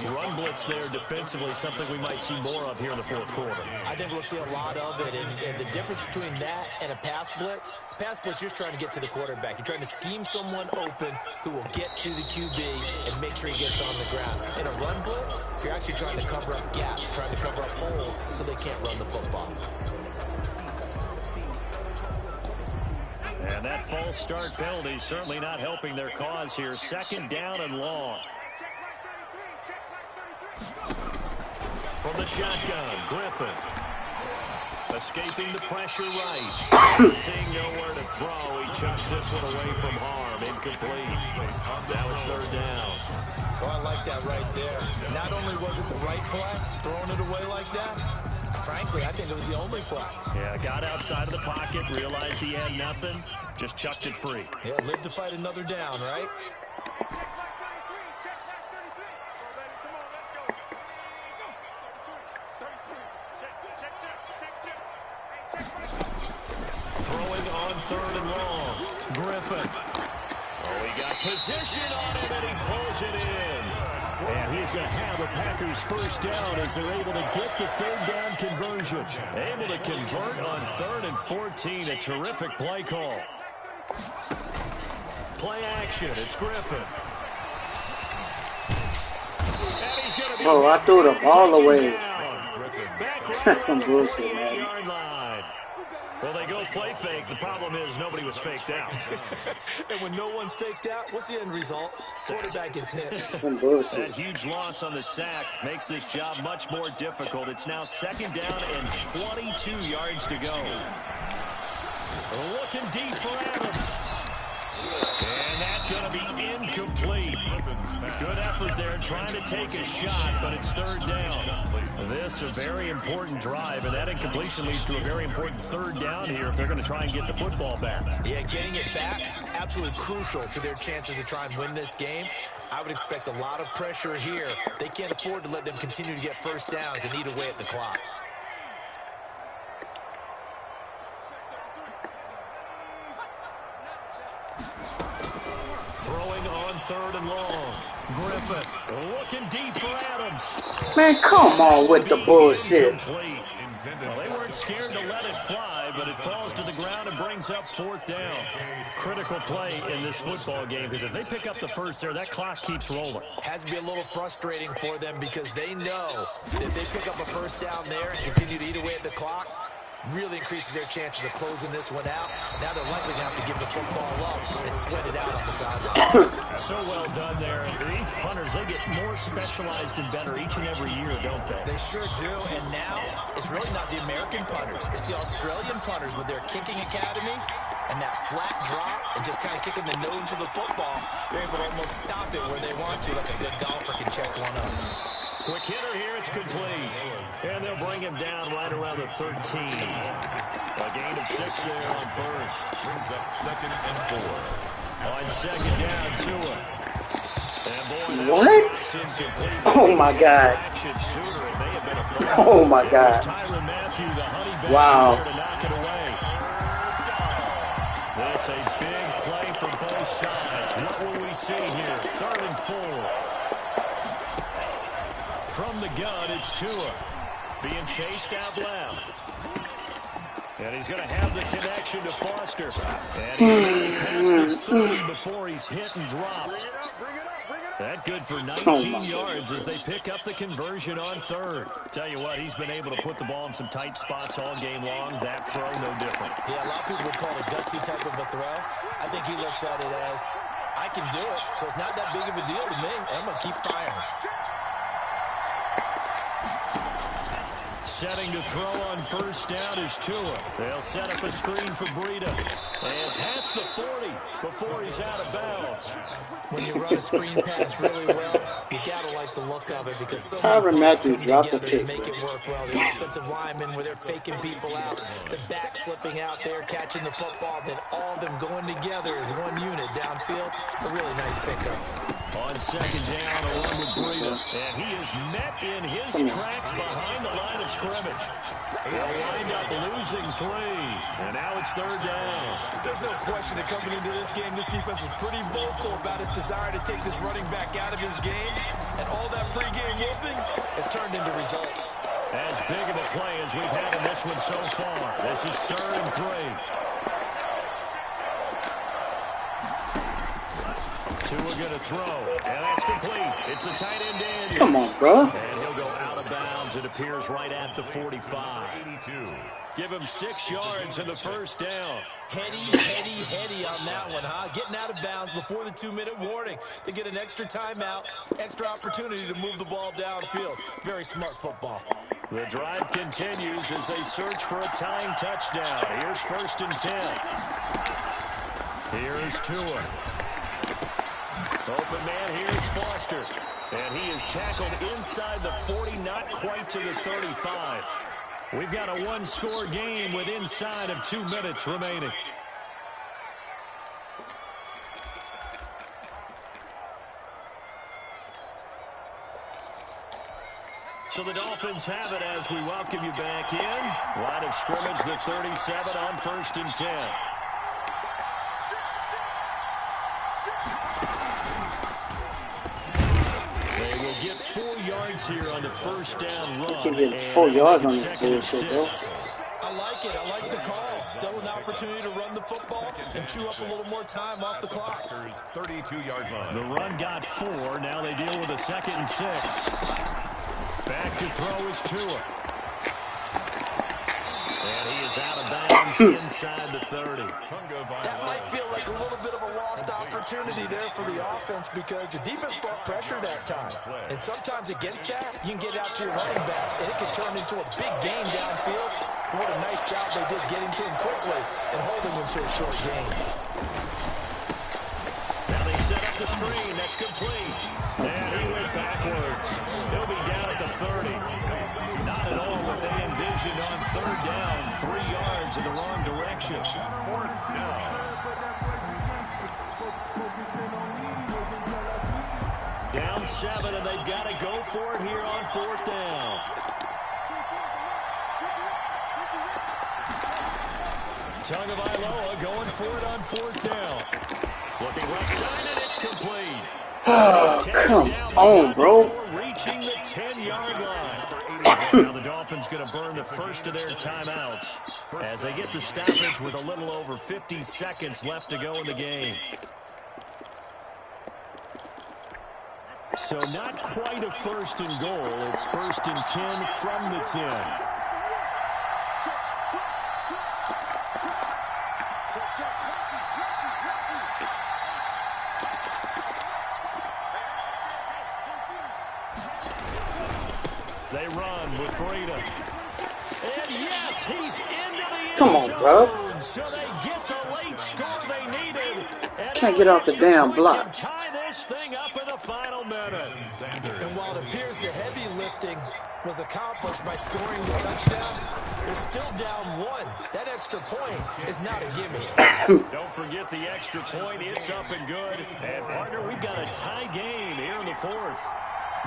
Run blitz there defensively, something we might see more of here in the fourth quarter. I think we'll see a lot of it, and the difference between that and a pass blitz, you're trying to get to the quarterback. You're trying to scheme someone open who will get to the QB and make sure he gets on the ground. In a run blitz, you're actually trying to cover up gaps, trying to cover up holes so they can't run the football. And that false start penalty certainly not helping their cause here. 2nd down and long. From the shotgun, Griffin. Escaping the pressure right. Seeing nowhere to throw, he chucks this one away from harm. Incomplete. Now it's 3rd down. Oh, I like that right there. Not only was it the right play, throwing it away like that, frankly, I think it was the only play. Yeah, got outside of the pocket, realized he had nothing, just chucked it free. Yeah, live to fight another down, right? Throwing on 3rd and long. Griffin. Oh, he got position on him, and he pulls it in. And he's going to have the Packers first down as they're able to get the 3rd down conversion. Able to convert on 3rd and 14. A terrific play call. Play action. It's Griffin. And he's going to be I threw the ball away. Back right That's some around the bullshit, 48-yard man. line. Well, they go play fake. The problem is nobody was faked out. And when no one's faked out, what's the end result? Quarterback gets hit. Some bullshit. That huge loss on the sack makes this job much more difficult. It's now 2nd down and 22 yards to go. Looking deep for Adams. And that's going to be incomplete. Good effort there trying to take a shot, but it's 3rd down. This a very important drive, and that incompletion leads to a very important 3rd down here if they're going to try and get the football back. Yeah, getting it back, absolutely crucial to their chances to try and win this game. I would expect a lot of pressure here. They can't afford to let them continue to get 1st downs and eat away at the clock. Throwing on 3rd and long. Griffin looking deep for Adams. Man, come on with the bullshit. Well, they weren't scared to let it fly, but it falls to the ground and brings up 4th down. Critical play in this football game, because if they pick up the first there, that clock keeps rolling. Has to be a little frustrating for them because they know that if they pick up a 1st down there and continue to eat away at the clock, really increases their chances of closing this one out. Now they're likely to have to give the football up and sweat it out on the sideline. So well done there. These punters, they get more specialized and better each and every year, don't they? They sure do, and now it's really not the American punters. It's the Australian punters with their kicking academies and that flat drop and just kind of kicking the nose of the football. They're able to almost stop it where they want to, like a good golfer can check one up. Quick hitter here, it's complete. And they'll bring him down right around the 13. A gain of 6 there on 1st. Brings up 2nd and 4. On 2nd down, Tua. And boy, What? Oh my God. Oh my God. Wow. This a big play for both sides. What will we see here? 3rd and 4. From the gun, it's Tua. Being chased out left. And he's going to have the connection to Foster. And he's going to pass the 30 before he's hit and dropped. That good for 19 yards as they pick up the conversion on 3rd. Tell you what, he's been able to put the ball in some tight spots all game long. That throw, no different. Yeah, a lot of people would call it a gutsy type of a throw. I think he looks at it as, I can do it, so it's not that big of a deal to me. I'm going to keep firing. Setting to throw on 1st down is Tua. They'll set up a screen for Breida. And past the 40 before he's out of bounds. When you run a screen pass really well, you got to like the look of it because so Tyrann Mathieu dropped the to pick. make it work well. The offensive linemen where they're faking people out, the back slipping out there, catching the football, then all of them going together as one unit downfield. A really nice pickup. On 2nd down, along with Breida. And he is met in his tracks behind the line of scrimmage. They'll wind up losing 3. And now it's 3rd down. There's no question that coming into this game, this defense was pretty vocal about its desire to take this running back out of his game. And all that pregame whooping has turned into results. As big of a play as we've had in this one so far. This is 3rd and 3. Tua going to throw, and that's complete. It's the tight end, Daniels. Come on, bro. And he'll go out of bounds. It appears right at the 45. 82. Give him 6 yards in the 1st down. Heady on that one, huh? Getting out of bounds before the 2-minute warning. They get an extra timeout, extra opportunity to move the ball downfield. Very smart football. The drive continues as they search for a tying touchdown. Here's 1st and 10. Here's Tua. Open man, here's Foster. And he is tackled inside the 40, not quite to the 35. We've got a 1-score game with inside of 2 minutes remaining. So the Dolphins have it as we welcome you back in. Line of scrimmage, the 37 on 1st and 10. Get 4 yards here on the 1st down run. You can get 4 yards on this bullshit, bro. I like it. I like the call. Still an opportunity to run the football and chew up a little more time off the clock. 32-yard line. The run got 4. Now they deal with a 2nd and 6. Back to throw is Tua. And he is is out of bounds inside the 30. That might feel like a little bit of a lost opportunity there for the offense because the defense brought pressure that time. And sometimes against that, you can get it out to your running back, and it can turn into a big gain downfield. But what a nice job they did getting to him quickly and holding him to a short gain. Now they set up the screen. That's complete. And he went backwards. He'll be down at the 30. Not at all what they envisioned on third down. 3 yards in the wrong direction. Fourth down. Down 7, and they've got to go for it here on fourth down. Tagovailoa going for it on fourth down. Looking left side, and it's complete. Oh, come on, bro. Reaching the 10-yard line. Now the Dolphins going to burn the first of their timeouts as they get the stoppage with a little over 50 seconds left to go in the game. So not quite a first and goal. It's first and 10 from the 10. They run with Breida. And yes, he's into the end Come on, bro. So they get the late score they needed. And Can't get off the damn block. Tie this thing up in the final minute. And while it appears the heavy lifting was accomplished by scoring the touchdown, they're still down 1. That extra point is not a gimme. Don't forget the extra point. It's up and good. And, partner, we've got a tie game here in the fourth.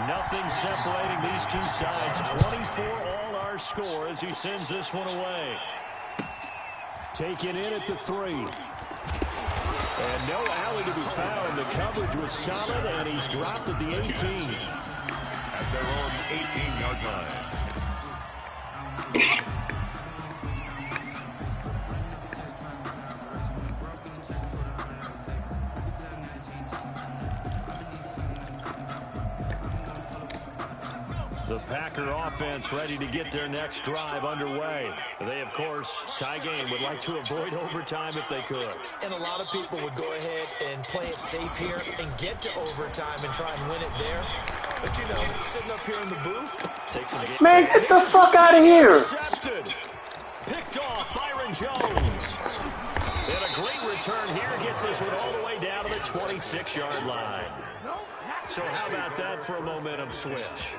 Nothing separating these two sides. 24 all our score as he sends this one away. Taken in at the 3. And no alley to be found. The coverage was solid, and he's dropped at the 18. At their own 18-yard line. The Packer offense ready to get their next drive underway. They, of course, tie game, would like to avoid overtime if they could. And a lot of people would go ahead and play it safe here and get to overtime and try and win it there. But, you know, sitting up here in the booth, take some Man, get the fuck out of here. Intercepted. Picked off Byron Jones. And a great return here gets this one all the way down to the 26-yard line. So how about that for a momentum switch?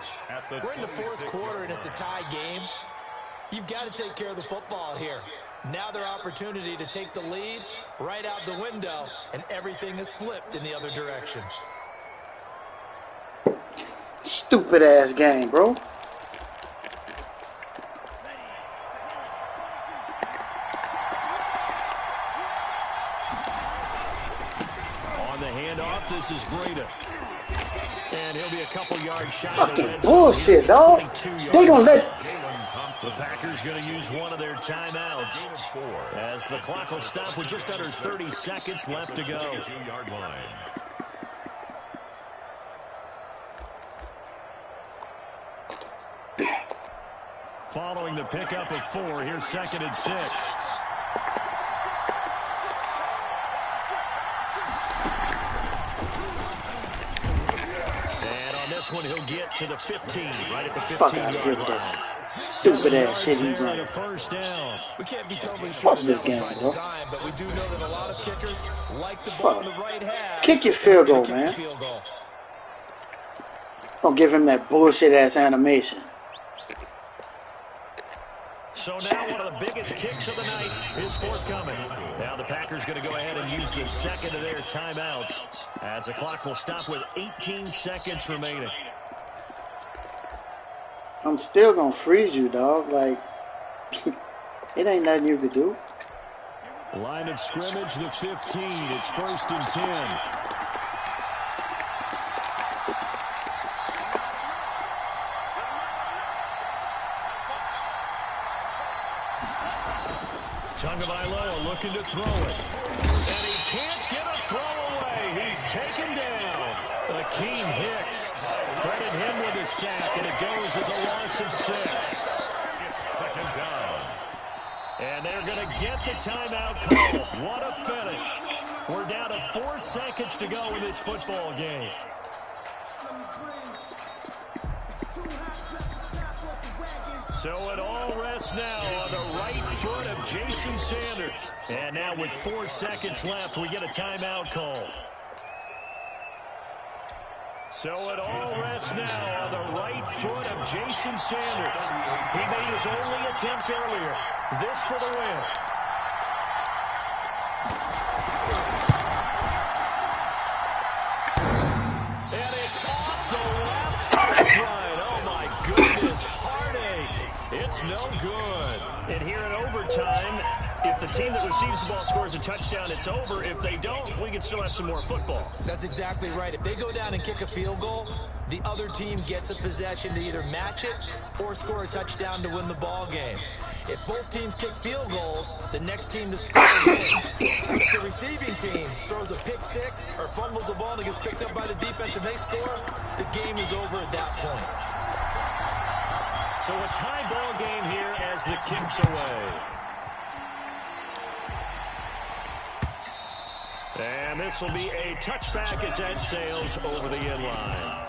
We're in the fourth quarter, and it's a tie game. You've got to take care of the football here. Now their opportunity to take the lead right out the window, and everything is flipped in the other direction. Stupid-ass game, bro. On the handoff, this is Breida. And he'll be a couple yards shy. Fucking bullshit, dog. They gonna let... The Packers going to use one of their timeouts as the clock will stop with just under 30 seconds left to go. Following the pickup of 4, here's 2nd and 6. And on this one, he'll get to the 15, right at the 15-yard line. Stupid ass shit he's running. First down. We can't be totally sure Fuck this game, by bro. design, but we do know that a lot of kickers like the ball in the right half. Kick your field goal, man. Don't give him that bullshit ass animation. So now one of the biggest kicks of the night is forthcoming. Now the Packers going to go ahead and use the second of their timeouts as the clock will stop with 18 seconds remaining. I'm still gonna freeze you, dog. Like, it ain't nothing you could do. Line of scrimmage, the 15. It's 1st and 10. Tagovailoa looking to throw it. And he can't get a throw away. He's taken down. Akeem Hicks. Credit him with a sack, and it goes as a loss of 6. Second down. And they're going to get the timeout call. What a finish. We're down to 4 seconds to go in this football game. So it all rests now on the right foot of Jason Sanders. And now with 4 seconds left, we get a timeout call. So it all rests now on the right foot of Jason Sanders. He made his only attempt earlier. This for the win. And it's off the left line. Oh, my goodness. Heartache. It's no good. And here in overtime, if the team that receives the ball scores a touchdown, it's over. If they don't, we can still have some more football. That's exactly right. If they go down and kick a field goal, the other team gets a possession to either match it or score a touchdown to win the ball game. If both teams kick field goals, the next team to score wins. If the receiving team throws a pick six or fumbles the ball and it gets picked up by the defense and they score, the game is over at that point. So a tie ball game here as the kick's away. And this will be a touchback as that sails over the end line.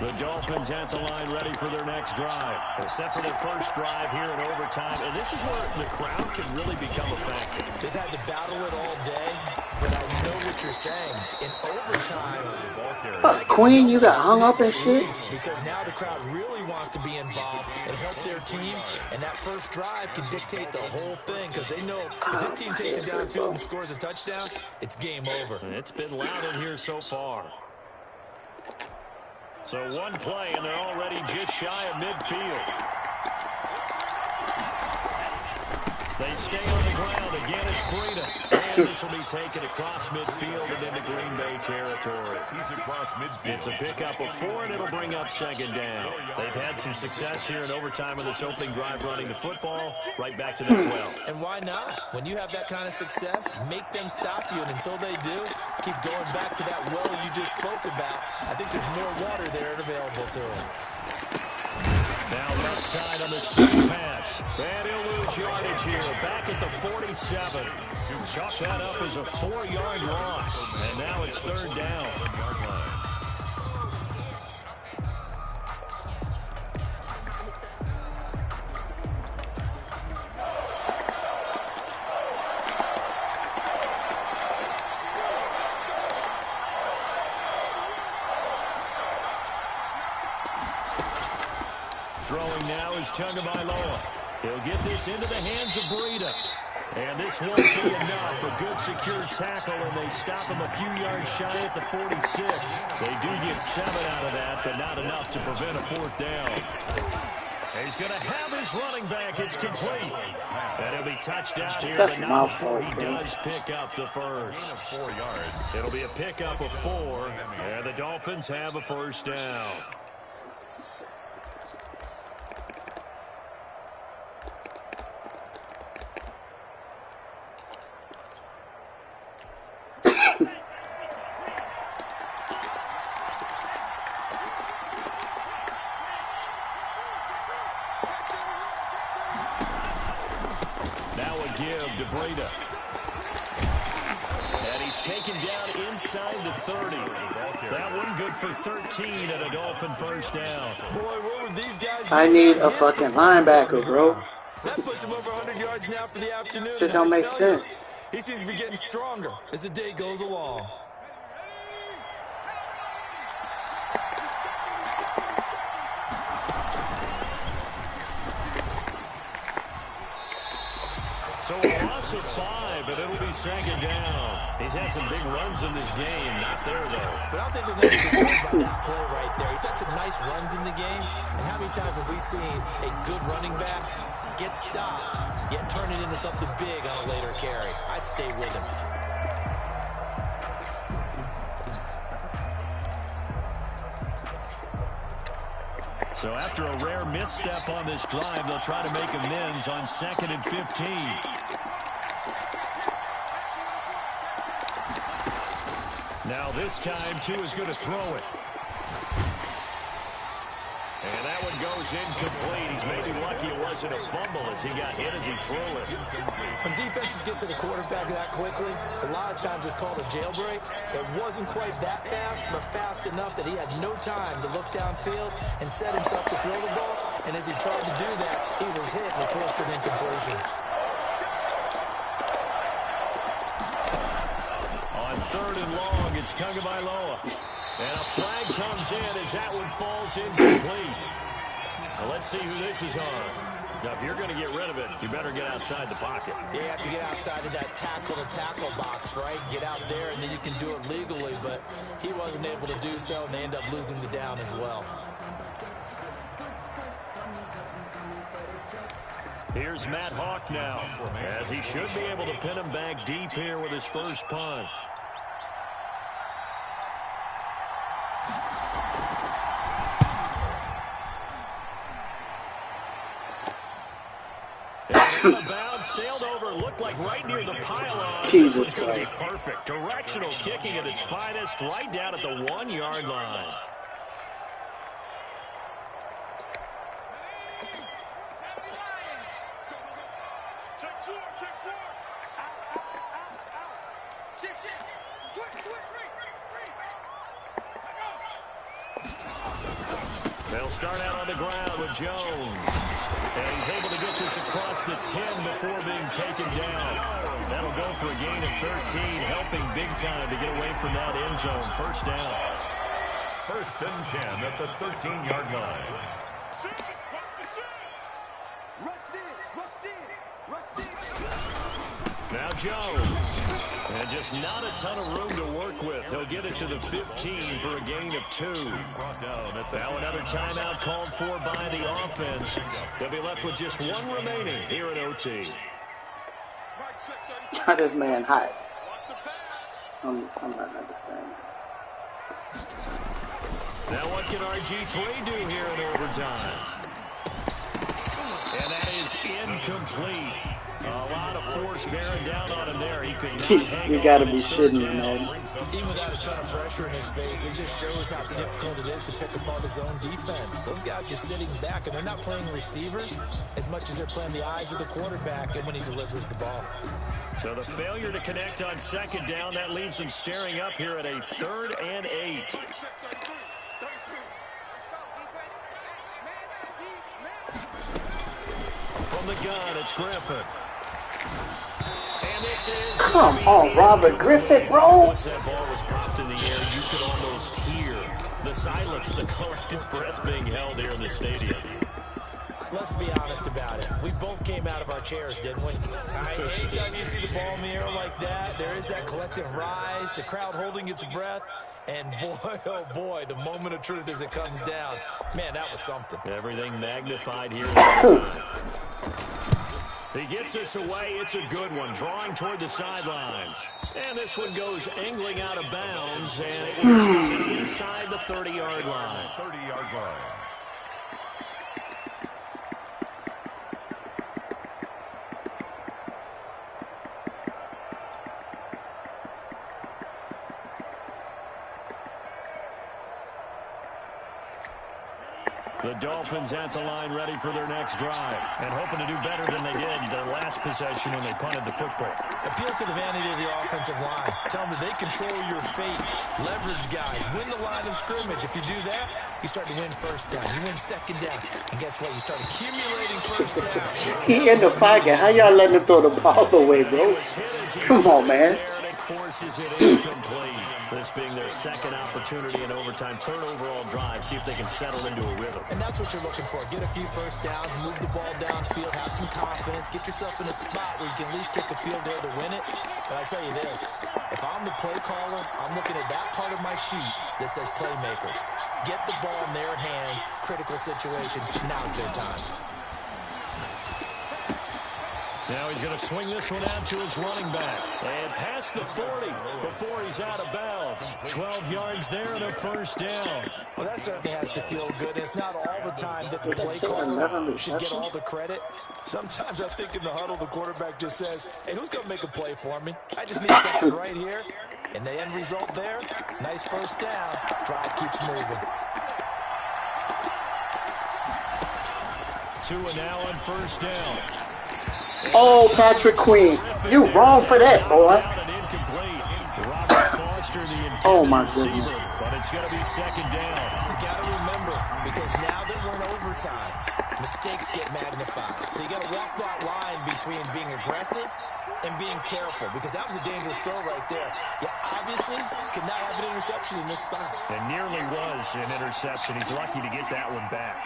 The Dolphins at the line ready for their next drive. Except for their first drive here in overtime. And this is where the crowd can really become a factor. They've had to battle it all day, but I know what you're saying. In overtime, fuck, Queen, you got hung up and shit? because now the crowd really wants to be involved and help their team, and that first drive can dictate the whole thing because they know if this team takes it downfield and scores a touchdown, it's game over. And it's been loud in here so far. So one play, and they're already just shy of midfield. They stay on the ground. Again, it's Breida. And this will be taken across midfield and into Green Bay territory. He's across midfield. It's a pickup of 4, and it'll bring up second down. They've had some success here in overtime in this opening drive running the football. Right back to that well. And why not? When you have that kind of success, make them stop you, and until they do, keep going back to that well you just spoke about. I think there's more water there available to them. Now left side on the swing pass. And he'll lose yardage here. Back at the 47. Chalk that up as a 4-yard loss. And now it's third down. Throwing now is Tagovailoa. He'll get this into the hands of Breida. And this won't be enough. A good secure tackle, and they stop him a few yards shy at the 46. They do get 7 out of that, but not enough to prevent a fourth down. He's going to have his running back. It's complete. And he'll be touched out here, That's but my not before fault, he bro. does pick up the first. 4 yards. It'll be a pickup of 4, and the Dolphins have a first down. Breida. And he's taken down inside the 30. That one good for 13 and a Dolphin first down. Boy, what were these guys I need a fucking linebacker, bro. That puts him over 100 yards now for the afternoon. Shit don't make sense. He seems to be getting stronger as the day goes along. So a loss of 5, and it'll be second down. He's had some big runs in this game. Not there, though. But I don't think they're going to be deterred by that play right there. He's had some nice runs in the game. And how many times have we seen a good running back get stopped, yet turn it into something big on a later carry? I'd stay with him. So after a rare misstep on this drive, they'll try to make amends on 2nd and 15. Now this time, Tua is going to throw it. goes incomplete. He's maybe lucky it wasn't a fumble as he got hit as he threw it. When defenses get to the quarterback that quickly, a lot of times it's called a jailbreak. It wasn't quite that fast, but fast enough that he had no time to look downfield and set himself to throw the ball. And as he tried to do that, he was hit and forced an incompletion. On 3rd and long, it's Tagovailoa. And a flag comes in as that one falls incomplete. Now let's see who this is on. Now, if you're going to get rid of it, you better get outside the pocket. You have to get outside of that tackle-to-tackle box, right? Get out there, and then you can do it legally. But he wasn't able to do so, and they end up losing the down as well. Here's Matt Hawk now, as he should be able to pin him back deep here with his first punt. Out of bounds, sailed over, looked like right near the pylon. Jesus Christ. Perfect. Directional kicking at its finest, right down at the 1-yard line. They'll start out on the ground with Jones. And he's able to get this across the 10 before being taken down. That'll go for a gain of 13, helping big time to get away from that end zone. First down. 1st and 10 at the 13-yard line. Now Jones. And just not a ton of room to work with. He'll get it to the 15 for a gain of 2. Now another timeout called for by the offense. They'll be left with just one remaining here at OT. How this man hot? I'm not understanding. Now what can RG3 do here in overtime? And that is incomplete. A lot of force bearing down on him there. He could not hang You on gotta in be first shitting me, down. man. Even without a ton of pressure in his face, it just shows how difficult it is to pick apart his own defense. Those guys are sitting back, and they're not playing receivers as much as they're playing the eyes of the quarterback and when he delivers the ball. So the failure to connect on 2nd down, that leaves him staring up here at a 3rd and 8. From the gun, it's Griffin. And this is Come on, Robert Griffin, bro. Once that ball was popped in the air, you could almost hear the silence, the collective breath being held here in the stadium. Let's be honest about it. We both came out of our chairs, didn't we? Anytime you see the ball in the air like that, there is that collective rise, the crowd holding its breath. And boy, oh boy, the moment of truth as it comes down. Man, that was something. Everything magnified here in the time. He gets this away. It's a good one. Drawing toward the sidelines. And this one goes angling out of bounds. And it was inside the 30-yard line. 30-yard line. The Dolphins at the line ready for their next drive and hoping to do better than they did their last possession when they punted the football. Appeal to the vanity of your offensive line. Tell them that they control your fate. Leverage guys. Win the line of scrimmage. If you do that, you start to win 1st down. You win 2nd down. And guess what? You start accumulating 1st down. He in the pocket. How y'all letting him throw the ball away, bro? Come on, man. Forces it incomplete. This being their 2nd opportunity in overtime, 3rd overall drive. See if they can settle into a rhythm. And that's what you're looking for. Get a few 1st downs, move the ball downfield, have some confidence, get yourself in a spot where you can at least kick the field goal to win it. But I tell you this, if I'm the play caller, I'm looking at that part of my sheet that says playmakers. Get the ball in their hands, critical situation, now's their time. Now he's going to swing this one out to his running back. And past the 40 before he's out of bounds. 12 yards there and a 1st down. Well, that certainly has to feel good. And it's not all the time that the play caller should get all the credit. Sometimes I think in the huddle, the quarterback just says, hey, who's going to make a play for me? I just need something right here. And the end result there, nice 1st down. Drive keeps moving. Tua now on first down. Oh, Patrick Queen. You wrong for that, boy. Oh, my goodness. But it's going to be second down. You got to remember, because now that we're in overtime, mistakes get magnified. So you got to walk that line between being aggressive and being careful, because that was a dangerous throw right there. You obviously could not have an interception in this spot. It nearly was an interception. He's lucky to get that one back.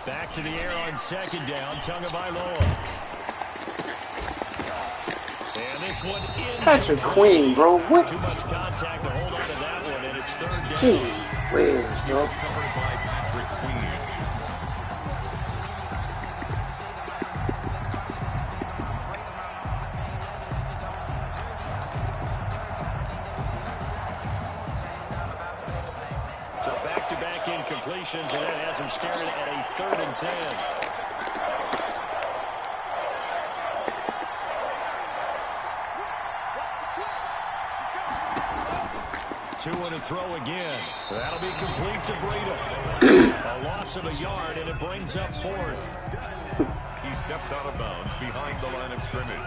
Back to the air on second down. Tagovailoa. And this one in. Patrick Queen, bro. What? Too much contact to hold on to that one, and it's third down. Gee whiz, bro. Covered by Patrick Queen. So back-to-back incompletions, and that has him staring at a 3rd and 10. Two and a throw again. That'll be complete to Breida. A loss of a yard, and it brings up 4th. He steps out of bounds behind the line of scrimmage.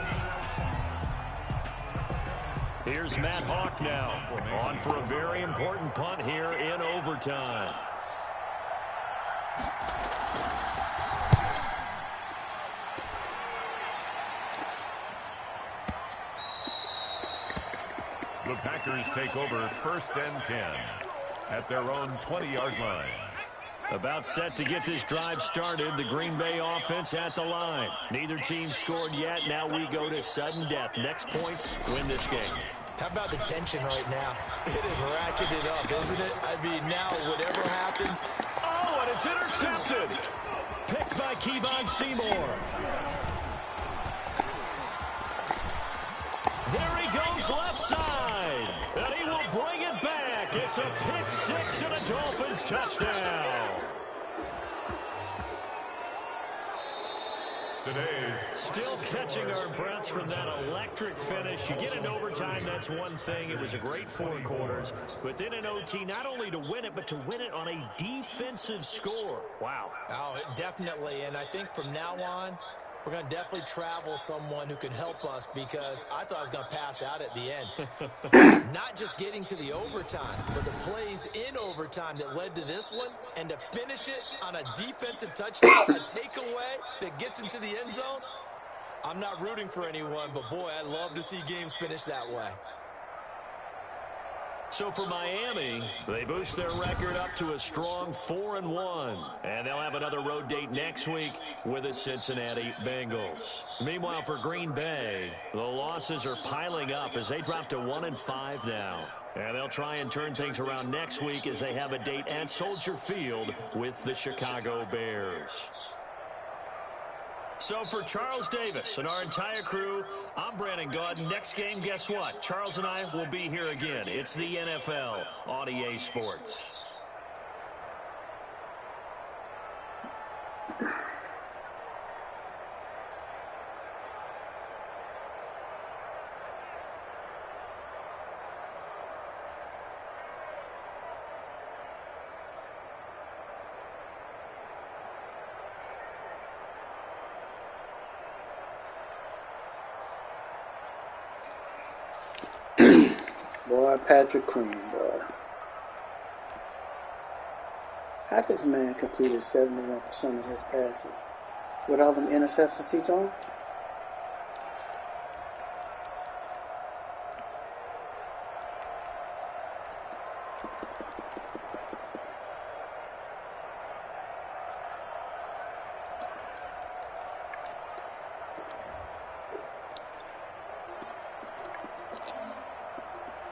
Here's Matt Hawk now, on for a very important punt here in overtime. The Packers take over 1st and 10 at their own 20-yard line. About set to get this drive started. The Green Bay offense at the line. Neither team scored yet. Now we go to sudden death. Next points win this game. How about the tension right now? It is ratcheted up, isn't it? I mean, now whatever happens. Oh, and it's intercepted. Picked by Kevon Seymour. There he goes left side. And he will bring it back. It's a pick six and a Dolphins touchdown. Today's Still catching our breaths from that electric finish. You get in overtime, that's one thing. It was a great 4 quarters. But then in OT, not only to win it, but to win it on a defensive score. Wow. Oh, definitely. And I think from now on, we're going to definitely travel someone who can help us, because I thought I was going to pass out at the end. Not just getting to the overtime, but the plays in overtime that led to this one, and to finish it on a defensive touchdown, a takeaway that gets into the end zone. I'm not rooting for anyone, but boy, I love to see games finish that way. So for Miami, they boost their record up to a strong 4-1. And they'll have another road date next week with the Cincinnati Bengals. Meanwhile, for Green Bay, the losses are piling up as they drop to 1-5 now. And they'll try and turn things around next week as they have a date at Soldier Field with the Chicago Bears. So for Charles Davis and our entire crew, I'm Brandon Gaudin. Next game, guess what? Charles and I will be here again. It's the NFL on EA Sports. Boy, Patrick Queen, boy. How this man completed 71% of his passes with all them interceptions he thrown?